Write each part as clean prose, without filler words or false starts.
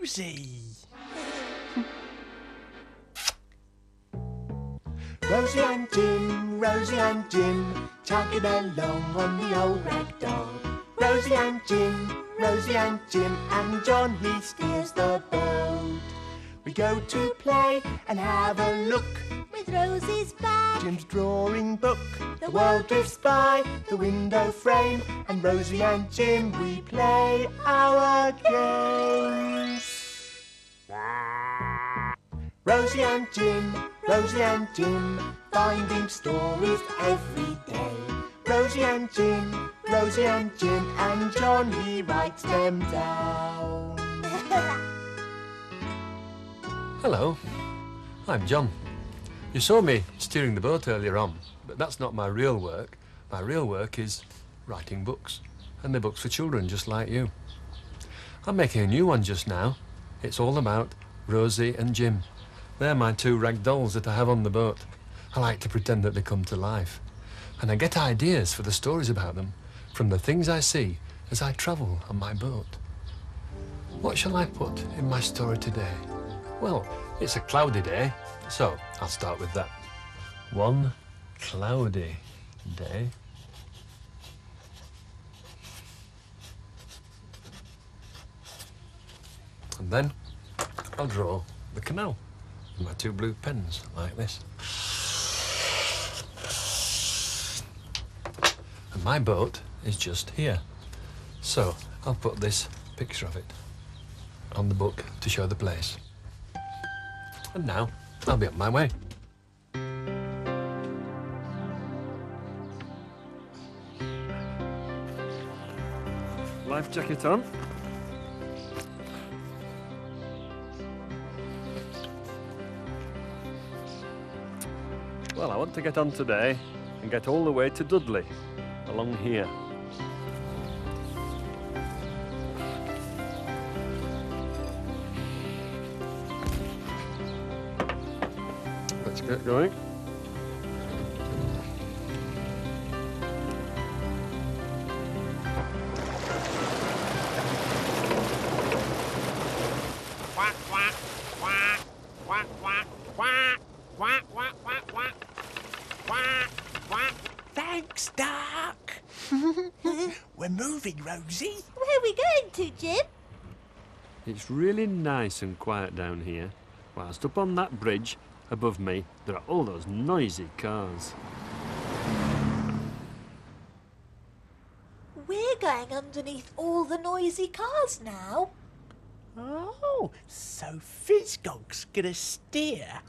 Rosie! Rosie and Jim, chugging along on the old rag doll. Rosie and Jim, and John, he steers the boat. We go to play and have a look with Rosie's bag, Jim's drawing book. The world drifts by the window frame, and Rosie and Jim, we play our games. Rosie and Jim, finding stories every day. Rosie and Jim, and John, he writes them down. Hello, I'm John. You saw me steering the boat earlier on, but that's not my real work. My real work is writing books, and they're books for children just like you. I'm making a new one just now. It's all about Rosie and Jim. They're my two rag dolls that I have on the boat. I like to pretend that they come to life. And I get ideas for the stories about them from the things I see as I travel on my boat. What shall I put in my story today? Well, it's a cloudy day, so I'll start with that. One cloudy day. And then I'll draw the canal with my two blue pens, like this. And my boat is just here. So I'll put this picture of it on the book to show the place. And now I'll be on my way. Life jacket on. Well, I want to get on today and get all the way to Dudley, along here. Let's get going. Quack, quack, quack, quack, quack, quack, quack, quack, quack, quack, quack, quack. Thanks, Duck. We're moving, Rosie. Where are we going to, Jim? It's really nice and quiet down here. Whilst up on that bridge above me, there are all those noisy cars. We're going underneath all the noisy cars now. Oh, so Fizzgog's gonna steer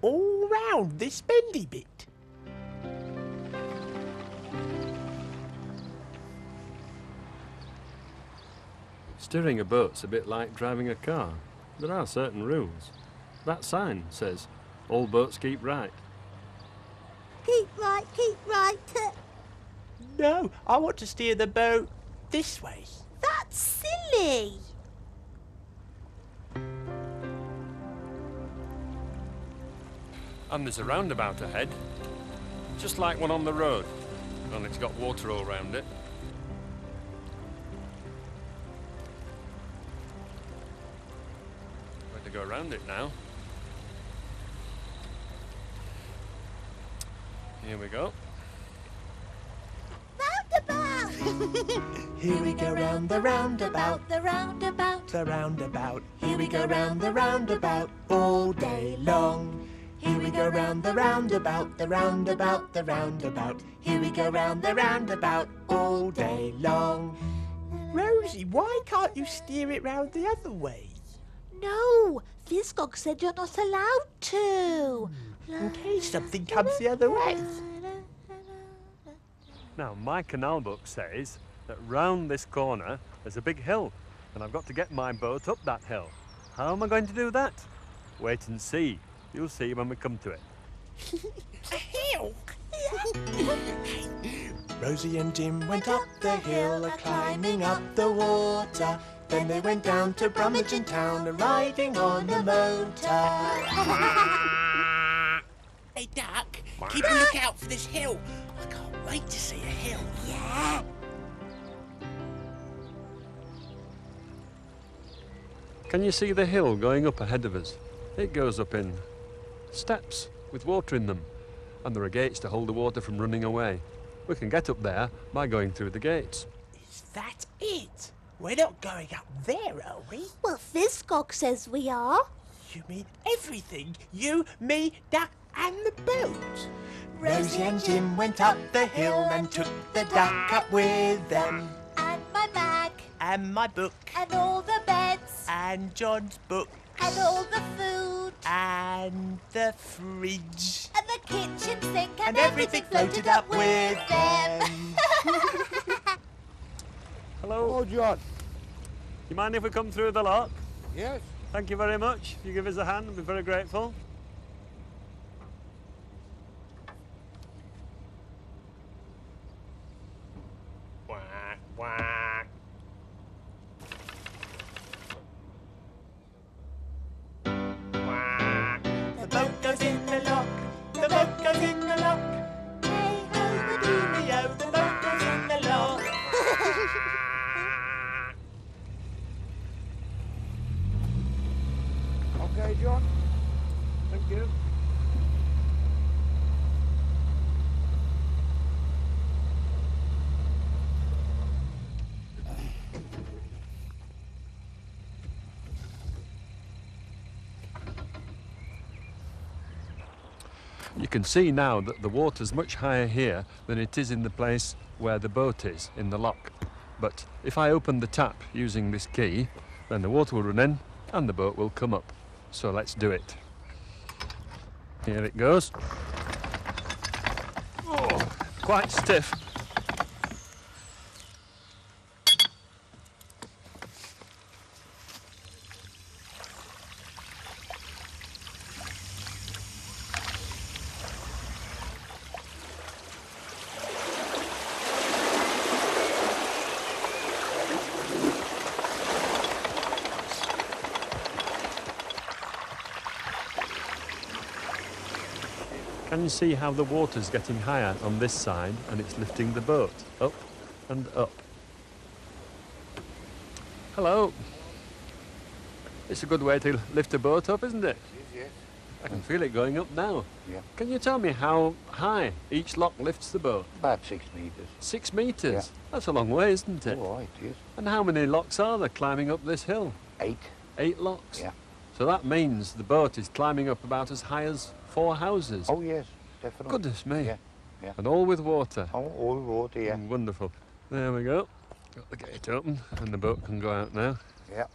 all round this bendy bit. Steering a boat's a bit like driving a car. There are certain rules. That sign says, all boats keep right. Keep right, keep right. No, I want to steer the boat this way. That's silly. And there's a roundabout ahead, just like one on the road, and it's got water all round it. Where to go around it now? Here we go. Roundabout. Here we go round the roundabout, The roundabout. the roundabout. Here we go round the roundabout all day long. Here we go round the roundabout, the roundabout, the roundabout. Here we go round the roundabout all day long. Rosie, why can't you steer it round the other way? No, Fizzgog said you're not allowed to. In case something comes the other way. Now, my canal book says that round this corner there's a big hill, and I've got to get my boat up that hill. How am I going to do that? Wait and see. You'll see when we come to it. A hill? Rosie and Jim went up the hill, climbing up the water. Then they went down to Brummagem town, riding on the motor. Hey, Duck, keep a lookout for this hill. I can't wait to see a hill. Yeah. Can you see the hill going up ahead of us? It goes up in steps with water in them, and there are gates to hold the water from running away. We can get up there by going through the gates. Is that it? We're not going up there, are we? Well, Fisgog says we are. You mean everything? You, me, Duck, and the boat? Rosie and Jim went up the hill and took the duck up with them. And my bag. And my book. And all the beds. And John's book. And all the food. And the fridge. And the kitchen sink. And everything floated up with them. Hello. Oh, John. You mind if we come through the lock? Yes? Thank you very much. If you give us a hand, we'll be very grateful. Quack, quack. Quack. The boat goes in the lock. The boat goes in the lock. Hey ho, Doobie-o, the boat goes in the lock. Okay, John. Thank you. You can see now that the water's much higher here than it is in the place where the boat is, in the lock. But if I open the tap using this key, then the water will run in and the boat will come up. So let's do it. Here it goes. Oh, quite stiff. Can you see how the water's getting higher on this side and it's lifting the boat up and up? Hello. It's a good way to lift a boat up, isn't it? Yes. I can feel it going up now. Yeah. Can you tell me how high each lock lifts the boat? About 6 metres. 6 metres? Yeah. That's a long way, isn't it? All right, yes. And how many locks are there climbing up this hill? 8. 8 locks? Yeah. So that means the boat is climbing up about as high as 4 houses. Oh, yes, definitely. Goodness me. Yeah, yeah. And all with water. Oh, all water, yeah. Wonderful. There we go. Got the gate open and the boat can go out now. Yeah.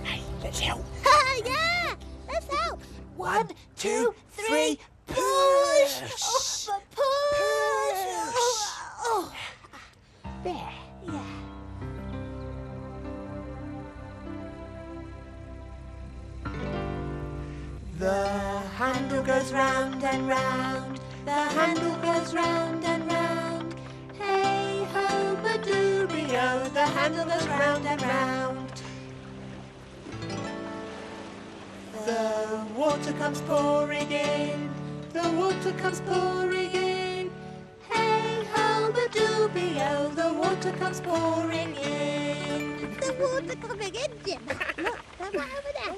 Hey, let's help. yeah, let's help. 1, 2, 3, push! Push. Oh, the push! Oh, There. yeah. The handle goes round and round. The handle goes round and round. Hey ho, ba-doobie-o. The handle goes round and round. The water comes pouring in. The water comes pouring in. Hey ho, ba-doobie-o. The water comes pouring in. The water coming in, Jim. Look, there's one over there.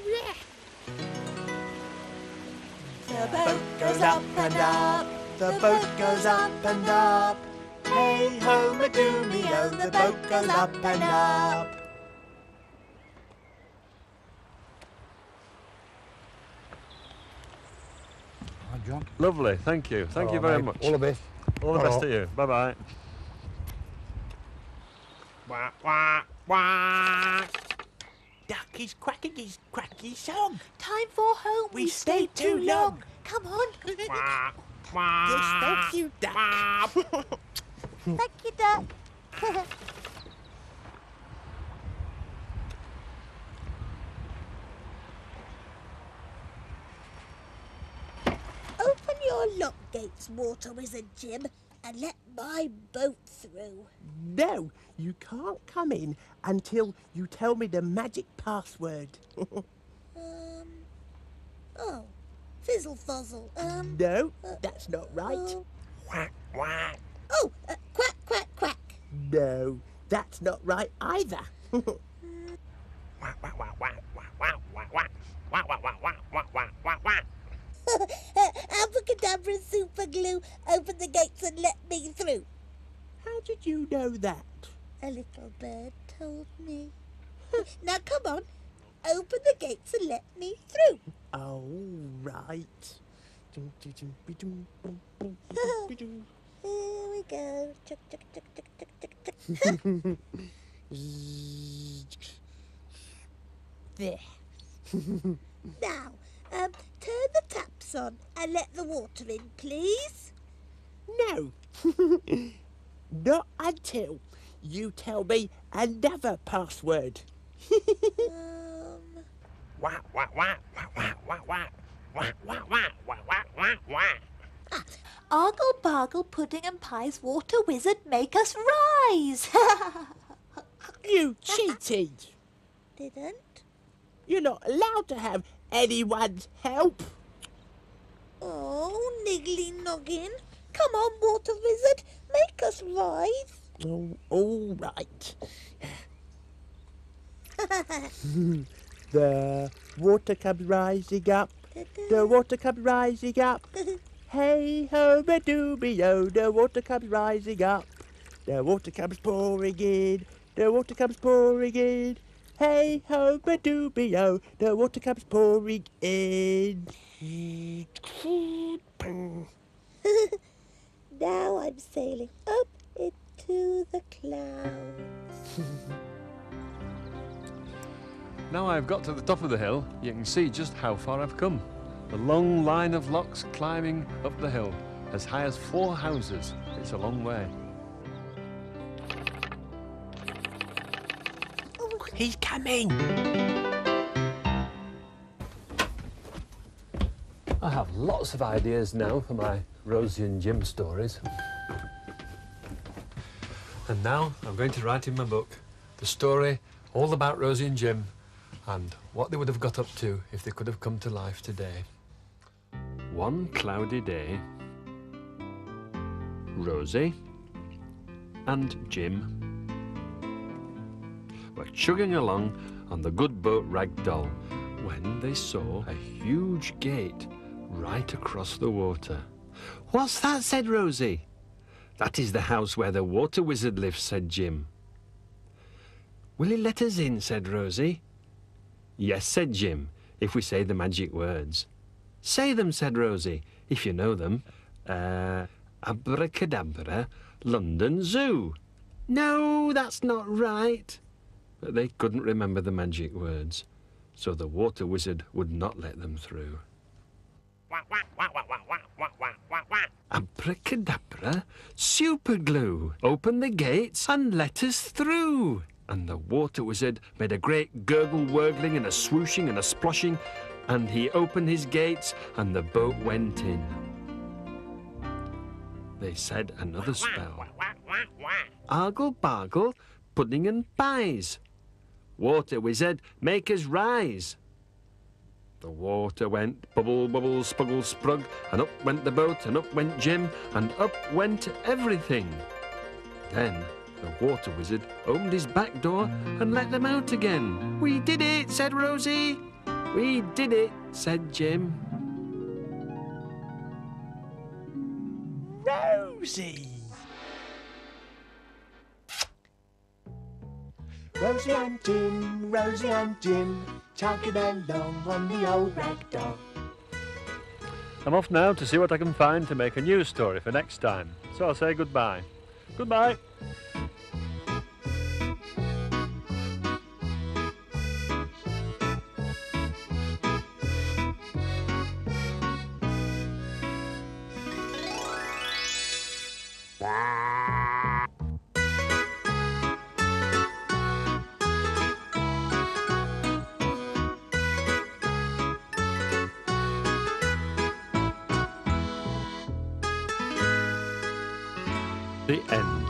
The boat goes up and up. The boat goes up and up. Hey ho, ma-doomie-o. The boat goes up and up. Hi, John. Lovely, thank you. Thank you All very right, much. All the best. All the best Ta-ra. to you. Bye-bye. Quack, quack, quack. Duck is cracking his cracky song. Time for home. We stayed too long. Come on. Quack, quack. Yes, thank you, Duck. Quack. Thank you, Duck. Open your lock gates, Water Wizard Jim, and let my boat through. No, you can't come in until you tell me the magic password. Oh, Fizzle Fuzzle. No, that's not right. Quack, quack. Oh, quack, quack, quack. No, that's not right either. Quack, quack, quack, quack, quack, quack, quack, quack. Quack, quack, quack, quack, quack, quack, quack, quack. Abracadabra, super glue, open the gates and let me through. How did you know that? A little bird told me. Now come on, open the gates and let me through. Oh, right. Here we go. Chuck, chuck, chuck, chuck, chuck, chuck, chuck. There. Now, turn the taps on and let the water in, please. No. Not until you tell me another password. Quack, quack, quack, quack, quack, quack, quack. Quack, quack, quack, quack, quack, quack, quack. Argle bargle pudding and pies, water wizard, make us rise. You cheated. Didn't? You're not allowed to have anyone's help. Oh, niggly noggin. Come on, water wizard, make us rise. Oh, all right. The water comes rising up. The water comes rising up. Hey ho, ba doobie oh, the water comes rising up. The water comes pouring in. The water comes pouring in. Hey ho, ba doobie oh, the water comes pouring in. Now I'm sailing up into the clouds. Now I've got to the top of the hill, you can see just how far I've come. The long line of locks climbing up the hill, as high as 4 houses. It's a long way. He's coming. I have lots of ideas now for my Rosie and Jim stories. And now I'm going to write in my book the story all about Rosie and Jim and what they would have got up to if they could have come to life today. One cloudy day, Rosie and Jim were chugging along on the good boat Ragdoll when they saw a huge gate right across the water. "What's that?" said Rosie. "That is the house where the water wizard lives," said Jim. "Will he let us in?" said Rosie. "Yes," said Jim, "if we say the magic words." "Say them," said Rosie, "if you know them." Abracadabra, London Zoo." "No, that's not right." But they couldn't remember the magic words, so the water wizard would not let them through. Quack, quack, quack, quack, quack, quack, quack, quack, quack, quack. Abracadabra, super glue, open the gates and let us through. And the water wizard made a great gurgle-wurgling and a swooshing and a sploshing, and he opened his gates and the boat went in. They said another spell. Quack, quack, quack, quack. Argle bargle, pudding and pies. Water wizard, make us rise. The water went bubble, bubble, spuggle, sprug, and up went the boat, and up went Jim, and up went everything. Then the water wizard opened his back door and let them out again. "We did it," said Rosie. "We did it," said Jim. Rosie. Rosie and Jim, chugging along on the old Ragdoll. I'm off now to see what I can find to make a new story for next time. So I'll say goodbye. Goodbye. The end.